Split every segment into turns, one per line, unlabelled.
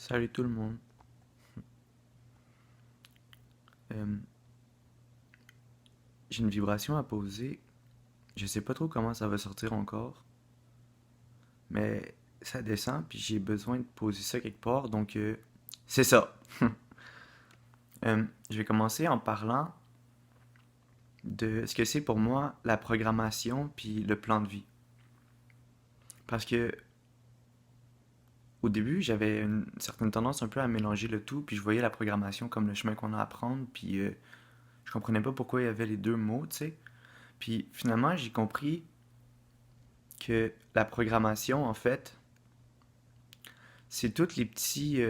Salut tout le monde. Euh, j'ai une vibration à poser. Je sais pas trop comment ça va sortir encore, mais ça descend puis j'ai besoin de poser ça quelque part, donc c'est ça. Je vais commencer en parlant de ce que c'est pour moi la programmation puis le plan de vie. Parce que au début, j'avais une certaine tendance un peu à mélanger le tout, puis je voyais la programmation comme le chemin qu'on a à prendre, puis je comprenais pas pourquoi il y avait les deux mots, tu sais. Puis finalement, j'ai compris que la programmation, en fait, c'est tous les petits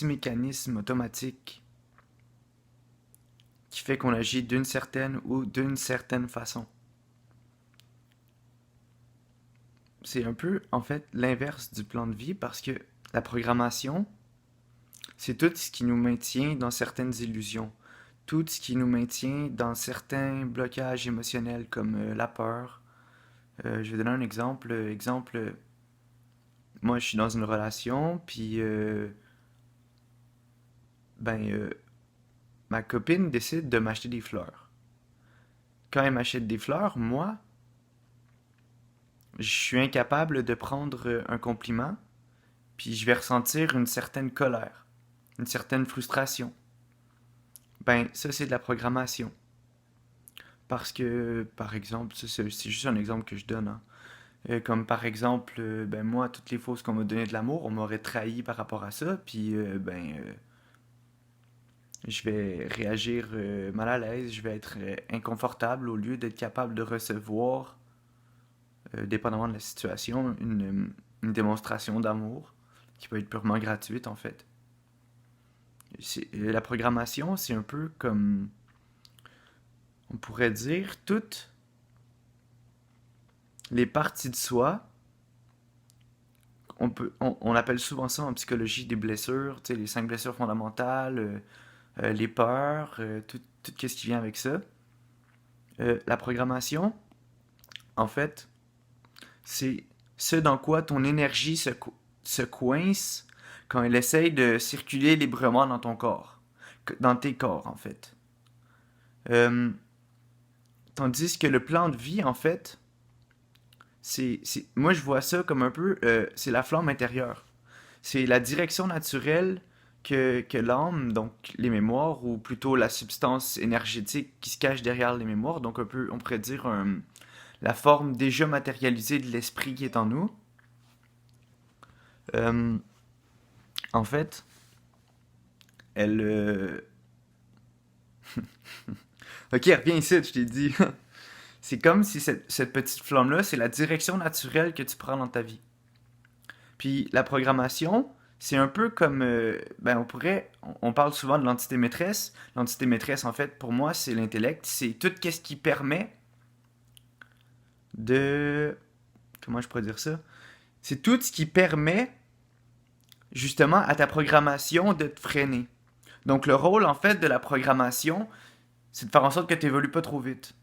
mécanismes automatiques qui fait qu'on agit d'une certaine ou d'une certaine façon. C'est un peu, en fait, l'inverse du plan de vie parce que la programmation, c'est tout ce qui nous maintient dans certaines illusions, tout ce qui nous maintient dans certains blocages émotionnels comme la peur. Je vais donner un exemple. Moi, je suis dans une relation, puis ben, ma copine décide de m'acheter des fleurs. Quand elle m'achète des fleurs, moi, je suis incapable de prendre un compliment, puis je vais ressentir une certaine colère, une certaine frustration. Ben, ça, c'est de la programmation. Parce que, par exemple, ça, c'est juste un exemple que je donne, hein. Comme par exemple, ben moi, toutes les fois qu'on m'a donné de l'amour, on m'aurait trahi par rapport à ça, puis je vais réagir mal à l'aise, je vais être inconfortable au lieu d'être capable de recevoir, dépendamment de la situation, une démonstration d'amour qui peut être purement gratuite en fait. La programmation, c'est un peu comme, on pourrait dire, toutes les parties de soi. On appelle souvent ça en psychologie des blessures, tu sais, les 5 blessures fondamentales, les peurs, tout ce qui vient avec ça. La programmation, en fait, c'est ce dans quoi ton énergie se coince quand elle essaye de circuler librement dans ton corps, dans tes corps en fait. Euh, Tandis que le plan de vie, en fait, moi je vois ça comme un peu, c'est la flamme intérieure. C'est la direction naturelle que l'âme, donc les mémoires, ou plutôt la substance énergétique qui se cache derrière les mémoires, donc un peu, on pourrait dire la forme déjà matérialisée de l'esprit qui est en nous. Euh, En fait, elle. Ok, reviens ici, je t'ai dit. C'est comme si cette petite flamme-là, c'est la direction naturelle que tu prends dans ta vie. Puis la programmation, c'est un peu comme, ben on parle souvent de l'entité maîtresse. L'entité maîtresse, en fait, pour moi, c'est l'intellect. C'est tout ce qui permet de, comment je pourrais dire ça? C'est tout ce qui permet justement à ta programmation de te freiner. Donc le rôle, en fait, de la programmation, c'est de faire en sorte que tu évolues pas trop vite.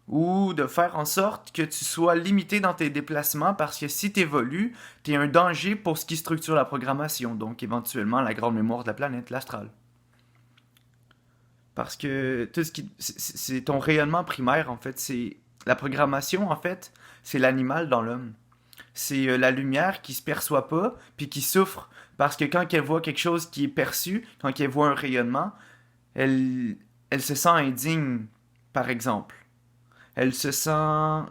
Ou de faire en sorte que tu sois limité dans tes déplacements parce que si tu évolues, tu es un danger pour ce qui structure la programmation, donc éventuellement la grande mémoire de la planète, l'astral. Parce que tout ce qui c'est ton rayonnement primaire en fait, c'est la programmation en fait, c'est l'animal dans l'homme. C'est la lumière qui se perçoit pas puis qui souffre parce que quand elle voit quelque chose qui est perçu, quand elle voit un rayonnement, elle elle se sent indigne par exemple. Elle se sent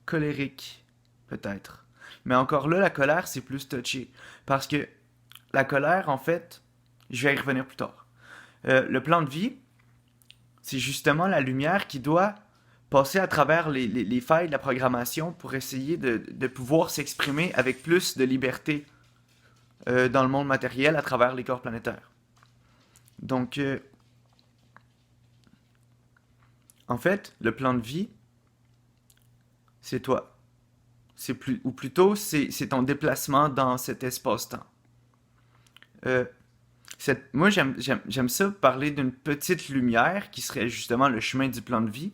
colérique, peut-être. Mais encore là, la colère, c'est plus touché. Parce que la colère, en fait, je vais y revenir plus tard. Le plan de vie, c'est justement la lumière qui doit passer à travers les failles de la programmation pour essayer de pouvoir s'exprimer avec plus de liberté dans le monde matériel à travers les corps planétaires. Donc, en fait, le plan de vie, c'est toi. Ou plutôt, c'est ton déplacement dans cet espace-temps. Euh, Moi, j'aime ça parler d'une petite lumière qui serait justement le chemin du plan de vie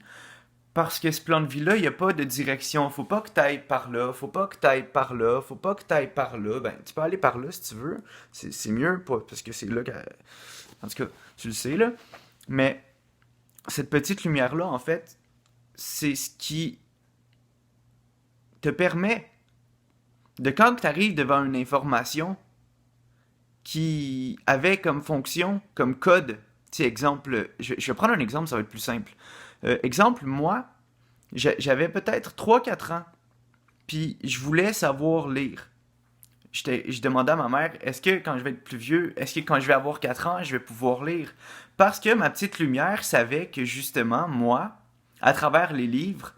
Parce que ce plan de vie-là, il n'y a pas de direction. Faut pas que tu ailles par là, faut pas que tu ailles par là, faut pas que tu ailles par là. Ben, tu peux aller par là si tu veux. C'est mieux, parce que c'est là que... En tout cas, tu le sais, là. Mais cette petite lumière-là, en fait, c'est ce qui te permet de quand tu arrives devant une information qui avait comme fonction, comme code, tu sais, exemple, je vais prendre un exemple, ça va être plus simple. Exemple, moi, j'avais peut-être 3 4 ans, puis je voulais savoir lire. Je demandais à ma mère, est-ce que quand je vais être plus vieux, est-ce que quand je vais avoir 4 ans, je vais pouvoir lire? Parce que ma petite lumière savait que justement, moi, à travers les livres,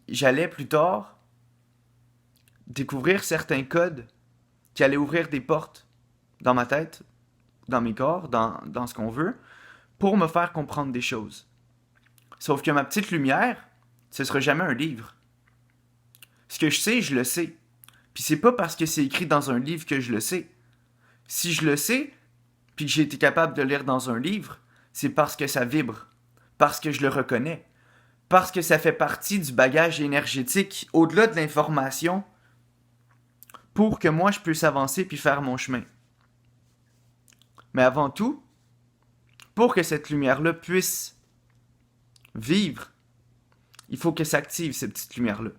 j'allais plus tard découvrir certains codes qui allaient ouvrir des portes dans ma tête, dans mes corps, dans ce qu'on veut, pour me faire comprendre des choses. Sauf que ma petite lumière, ce sera jamais un livre. Ce que je sais, je le sais. Puis c'est pas parce que c'est écrit dans un livre que je le sais. Si je le sais, puis que j'ai été capable de lire dans un livre, c'est parce que ça vibre, parce que je le reconnais, parce que ça fait partie du bagage énergétique au-delà de l'information pour que moi je puisse avancer puis faire mon chemin. Mais avant tout, pour que cette lumière-là puisse vivre, il faut qu'elle s'active, cette petite lumière-là.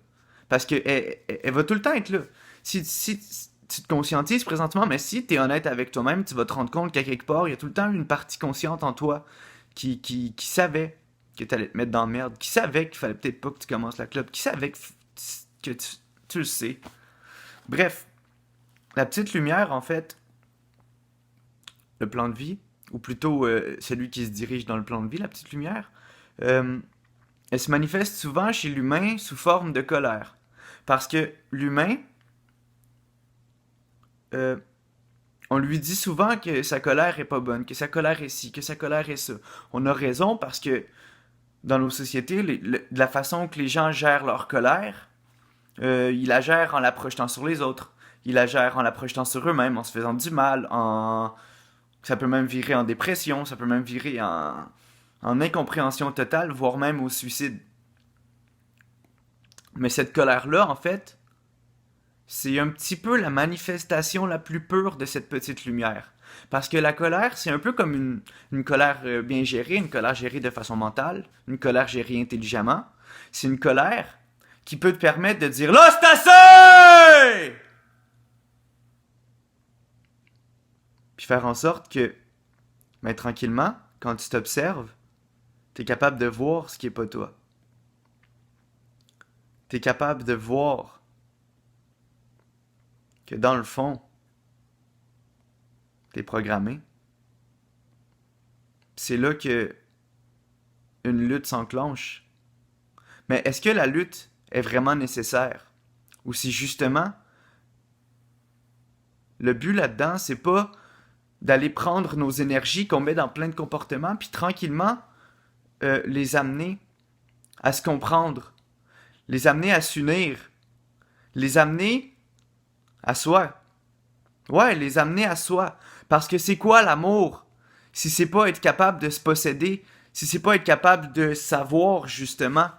Parce qu'elle va tout le temps être là. Si tu te conscientises présentement, mais si tu es honnête avec toi-même, tu vas te rendre compte qu'à quelque part, il y a tout le temps une partie consciente en toi qui savait que tu allais te mettre dans la merde, qui savait qu'il fallait peut-être pas que tu commences la clope, qui savait que tu le sais. Bref, la petite lumière, en fait, le plan de vie, ou plutôt celui qui se dirige dans le plan de vie, la petite lumière, euh, elle se manifeste souvent chez l'humain sous forme de colère. Parce que l'humain, euh, on lui dit souvent que sa colère est pas bonne, que sa colère est ci, que sa colère est ça. On a raison parce que dans nos sociétés, de la façon que les gens gèrent leur colère, ils la gèrent en la projetant sur les autres. Ils la gèrent en la projetant sur eux-mêmes, en se faisant du mal, ça peut même virer en dépression, ça peut même virer en incompréhension totale, voire même au suicide. Mais cette colère-là, en fait, c'est un petit peu la manifestation la plus pure de cette petite lumière. Parce que la colère, c'est un peu comme une colère bien gérée, une colère gérée de façon mentale, une colère gérée intelligemment. C'est une colère qui peut te permettre de dire là, c'est assez! Puis faire en sorte que, mais tranquillement, quand tu t'observes, t'es capable de voir ce qui est pas toi. T'es capable de voir que dans le fond, t'es programmé. C'est là que une lutte s'enclenche. Mais est-ce que la lutte est vraiment nécessaire? Ou si justement, le but là-dedans, c'est pas d'aller prendre nos énergies qu'on met dans plein de comportements, puis tranquillement les amener à se comprendre, les amener à s'unir, les amener à soi. Ouais, les amener à soi. Parce que c'est quoi l'amour? Si c'est pas être capable de se posséder, si c'est pas être capable de savoir justement.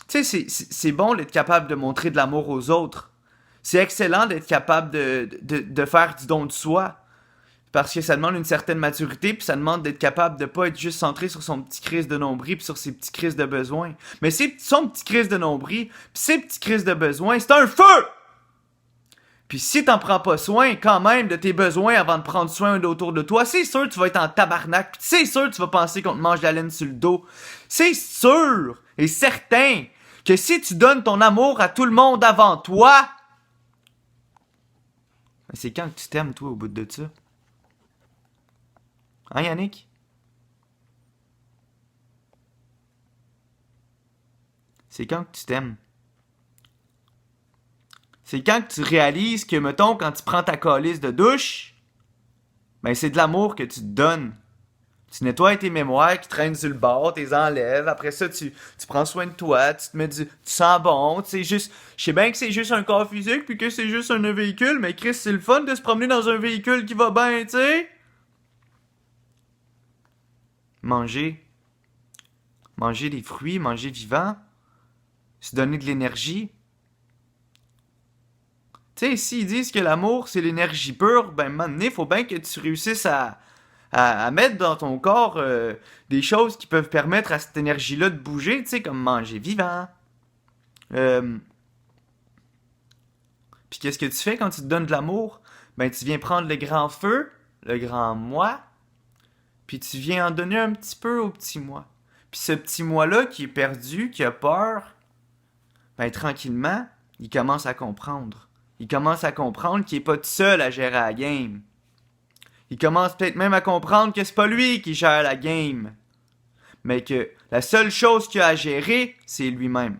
Tu sais, c'est bon d'être capable de montrer de l'amour aux autres. C'est excellent d'être capable de faire du don de soi. Parce que ça demande une certaine maturité, puis ça demande d'être capable de pas être juste centré sur son petit crise de nombril, puis sur ses petits crises de besoin. Mais son petit crise de nombril, puis ses petits crises de besoin, c'est un feu! Puis si t'en prends pas soin quand même de tes besoins avant de prendre soin d'autour de toi, c'est sûr que tu vas être en tabarnak, pis c'est sûr que tu vas penser qu'on te mange la laine sur le dos. C'est sûr et certain que si tu donnes ton amour à tout le monde avant toi, c'est quand que tu t'aimes toi au bout de ça? Hein, Yannick? C'est quand que tu t'aimes? C'est quand que tu réalises que, mettons, quand tu prends ta calice de douche, ben c'est de l'amour que tu te donnes. Tu nettoies tes mémoires qui traînent sur le bord, tu les enlèves. Après ça, tu prends soin de toi, tu te mets tu sens bon. C'est juste, je sais bien que c'est juste un corps physique puis que c'est juste un véhicule, mais Chris, c'est le fun de se promener dans un véhicule qui va bien, tu sais. Manger, Manger des fruits, manger vivant, se donner de l'énergie. Tu sais, s'ils disent que l'amour, c'est l'énergie pure, ben, à un moment donné, faut bien que tu réussisses à mettre dans ton corps des choses qui peuvent permettre à cette énergie-là de bouger, tu sais, comme manger vivant. Euh, Puis qu'est-ce que tu fais quand tu te donnes de l'amour? Ben, tu viens prendre le grand feu, le grand moi, puis tu viens en donner un petit peu au petit moi. Puis ce petit moi-là qui est perdu, qui a peur, ben, tranquillement, il commence à comprendre. Il commence à comprendre qu'il est pas tout seul à gérer la game. Il commence peut-être même à comprendre que c'est pas lui qui gère la game, mais que la seule chose qu'il a à gérer, c'est lui-même.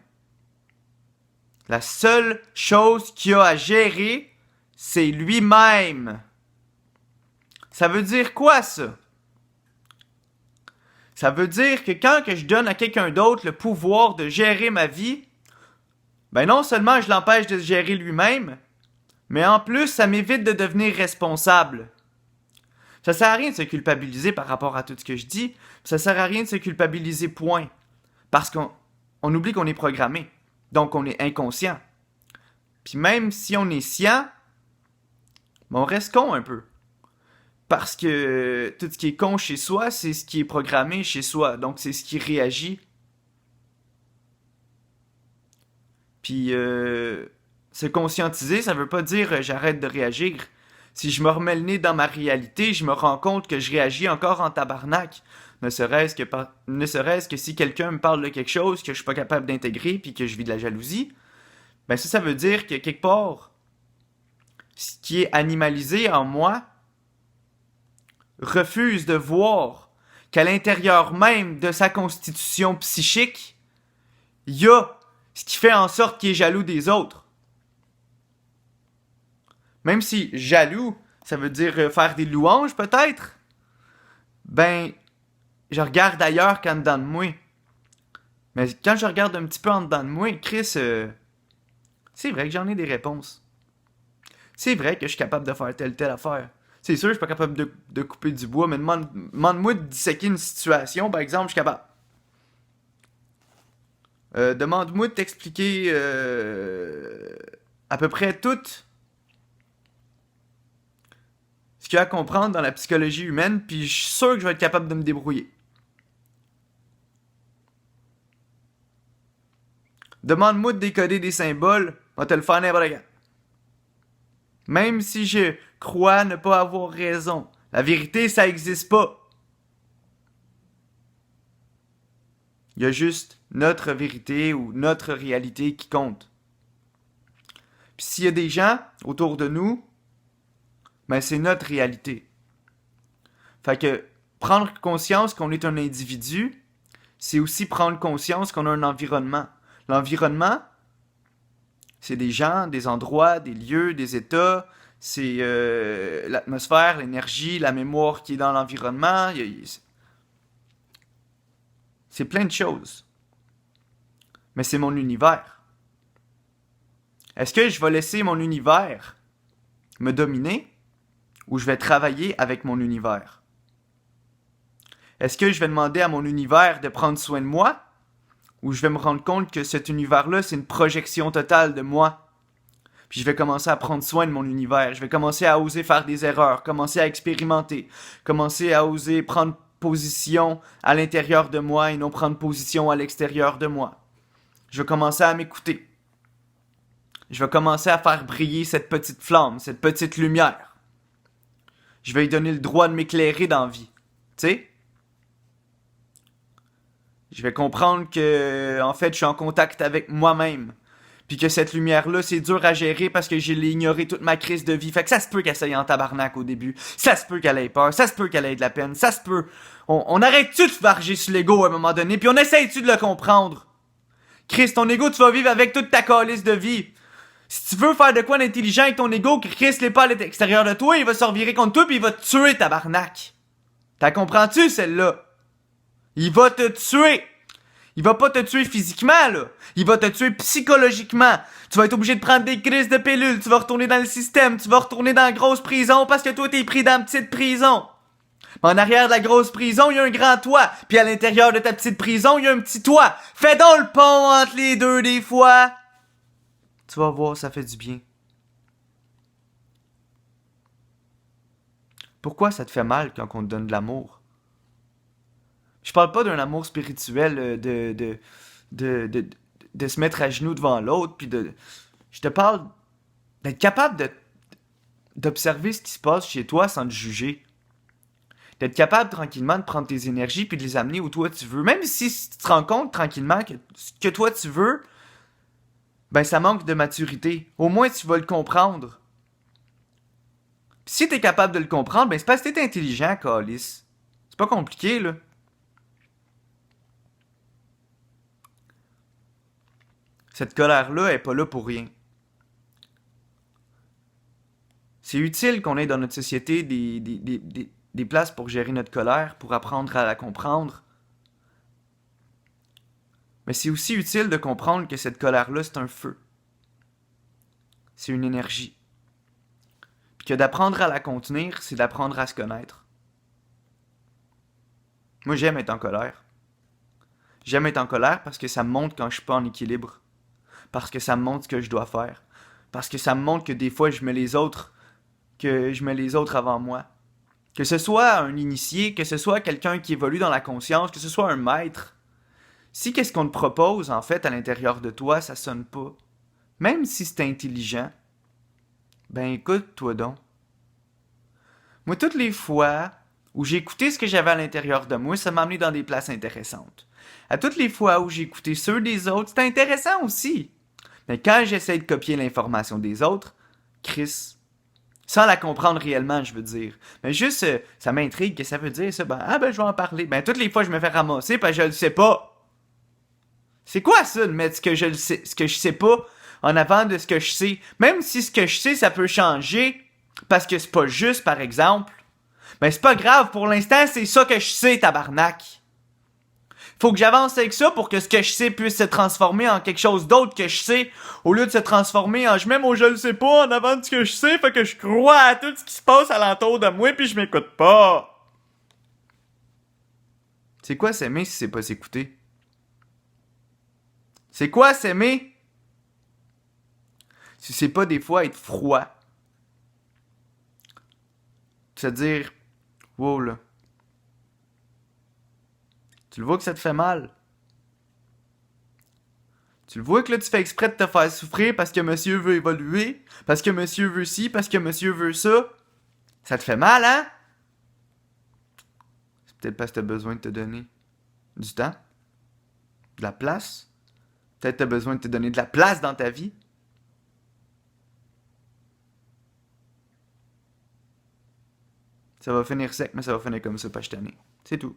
La seule chose qu'il a à gérer, c'est lui-même. Ça veut dire quoi, ça? Ça veut dire que quand que je donne à quelqu'un d'autre le pouvoir de gérer ma vie, ben non seulement je l'empêche de se gérer lui-même, mais en plus, ça m'évite de devenir responsable. Ça sert à rien de se culpabiliser par rapport à tout ce que je dis. Ça sert à rien de se culpabiliser, point. Parce qu'on oublie qu'on est programmé. Donc, on est inconscient. Puis même si on est scient, ben on reste con un peu. Parce que tout ce qui est con chez soi, c'est ce qui est programmé chez soi. Donc, c'est ce qui réagit. Puis, se conscientiser, ça veut pas dire j'arrête de réagir. Si je me remets le nez dans ma réalité, je me rends compte que je réagis encore en tabarnak. Ne serait-ce que si quelqu'un me parle de quelque chose que je suis pas capable d'intégrer puis que je vis de la jalousie, ben ça veut dire que quelque part, ce qui est animalisé en moi refuse de voir qu'à l'intérieur même de sa constitution psychique, il y a ce qui fait en sorte qu'il est jaloux des autres. Même si jaloux, ça veut dire faire des louanges peut-être, ben, je regarde ailleurs qu'en dedans de moi. Mais quand je regarde un petit peu en dedans de moi, Chris, c'est vrai que j'en ai des réponses. C'est vrai que je suis capable de faire telle affaire. C'est sûr, je suis pas capable de couper du bois, mais demande-moi de disséquer une situation, par exemple, je suis capable. Demande-moi de t'expliquer à peu près tout ce qu'il y a à comprendre dans la psychologie humaine, puis je suis sûr que je vais être capable de me débrouiller. Demande-moi de décoder des symboles, on va te le faire n'importe quand. Même si je crois ne pas avoir raison, la vérité, ça existe pas. Il y a juste notre vérité ou notre réalité qui compte. Puis s'il y a des gens autour de nous, ben c'est notre réalité. Fait que prendre conscience qu'on est un individu, c'est aussi prendre conscience qu'on a un environnement. L'environnement, c'est des gens, des endroits, des lieux, des états, c'est l'atmosphère, l'énergie, la mémoire qui est dans l'environnement. C'est plein de choses. Mais c'est mon univers. Est-ce que je vais laisser mon univers me dominer ou je vais travailler avec mon univers? Est-ce que je vais demander à mon univers de prendre soin de moi ou je vais me rendre compte que cet univers-là, c'est une projection totale de moi? Puis je vais commencer à prendre soin de mon univers. Je vais commencer à oser faire des erreurs, commencer à expérimenter, commencer à oser prendre position à l'intérieur de moi et non prendre position à l'extérieur de moi. Je vais commencer à m'écouter. Je vais commencer à faire briller cette petite flamme, cette petite lumière. Je vais lui donner le droit de m'éclairer dans la vie. Tu sais? Je vais comprendre que, en fait, je suis en contact avec moi-même. Puis que cette lumière-là, c'est dur à gérer parce que j'ai ignoré toute ma crise de vie. Fait que ça se peut qu'elle soit en tabarnak au début. Ça se peut qu'elle ait peur. Ça se peut qu'elle ait de la peine. Ça se peut. On arrête-tu de varger sur l'ego à un moment donné? Puis on essaye-tu de le comprendre? Chris, ton ego, tu vas vivre avec toute ta calice de vie. Si tu veux faire de quoi d'intelligent avec ton ego, Chris l'est pas à l'extérieur de toi, il va se revirer contre toi puis il va te tuer, tabarnak. T'as comprends-tu, celle-là? Il va te tuer. Il va pas te tuer physiquement, là. Il va te tuer psychologiquement. Tu vas être obligé de prendre des crises de pilules. Tu vas retourner dans le système. Tu vas retourner dans la grosse prison parce que toi, t'es pris dans la petite prison. Mais en arrière de la grosse prison, il y a un grand toit. Puis à l'intérieur de ta petite prison, il y a un petit toit. Fais donc le pont entre les deux des fois. Tu vas voir, ça fait du bien. Pourquoi ça te fait mal quand on te donne de l'amour? Je parle pas d'un amour spirituel de, de, de se mettre à genoux devant l'autre, puis de... Je te parle d'être capable d'observer ce qui se passe chez toi sans te juger. D'être capable tranquillement de prendre tes énergies puis de les amener où toi tu veux. Même si tu te rends compte tranquillement que ce que toi tu veux, ben ça manque de maturité. Au moins tu vas le comprendre. Pis si t'es capable de le comprendre, ben c'est parce que t'es intelligent, Calis. C'est pas compliqué, là. Cette colère-là est pas là pour rien. C'est utile qu'on ait dans notre société des places pour gérer notre colère, pour apprendre à la comprendre. Mais c'est aussi utile de comprendre que cette colère-là, c'est un feu. C'est une énergie. Puis que d'apprendre à la contenir, c'est d'apprendre à se connaître. Moi, j'aime être en colère. J'aime être en colère parce que ça me montre quand je suis pas en équilibre. Parce que ça me montre ce que je dois faire. Parce que ça me montre que des fois, je mets les autres avant moi. Que ce soit un initié, que ce soit quelqu'un qui évolue dans la conscience, que ce soit un maître. Si qu'est-ce qu'on te propose, en fait, à l'intérieur de toi, ça sonne pas, même si c'est intelligent, ben écoute, toi donc. Moi, toutes les fois où j'ai écouté ce que j'avais à l'intérieur de moi, ça m'a amené dans des places intéressantes. À toutes les fois où j'ai écouté ceux des autres, c'était intéressant aussi. Mais quand j'essaie de copier l'information des autres, Chris, sans la comprendre réellement, je veux dire. Mais juste, ça m'intrigue, que ça veut dire ça. Ben, ah ben, je vais en parler. Ben, toutes les fois, je me fais ramasser parce que je le sais pas. C'est quoi ça, de mettre ce que je sais pas en avant de ce que je sais? Même si ce que je sais, ça peut changer, parce que c'est pas juste, par exemple. Ben, c'est pas grave, pour l'instant, c'est ça que je sais, tabarnak. Faut que j'avance avec ça pour que ce que je sais puisse se transformer en quelque chose d'autre que je sais, au lieu de se transformer en je mets mon je le sais pas en avant de ce que je sais, fait que je crois à tout ce qui se passe alentour de moi puis je m'écoute pas. C'est quoi s'aimer si c'est pas s'écouter? C'est quoi s'aimer si c'est pas des fois être froid? Se dire, wow là, tu le vois que ça te fait mal. Tu le vois que là, tu fais exprès de te faire souffrir parce que monsieur veut évoluer, parce que monsieur veut ci, parce que monsieur veut ça. Ça te fait mal, hein? C'est peut-être parce que t'as besoin de te donner du temps, de la place. Peut-être t'as besoin de te donner de la place dans ta vie. Ça va finir sec, mais ça va finir comme ça, pas je t'en ai. C'est tout.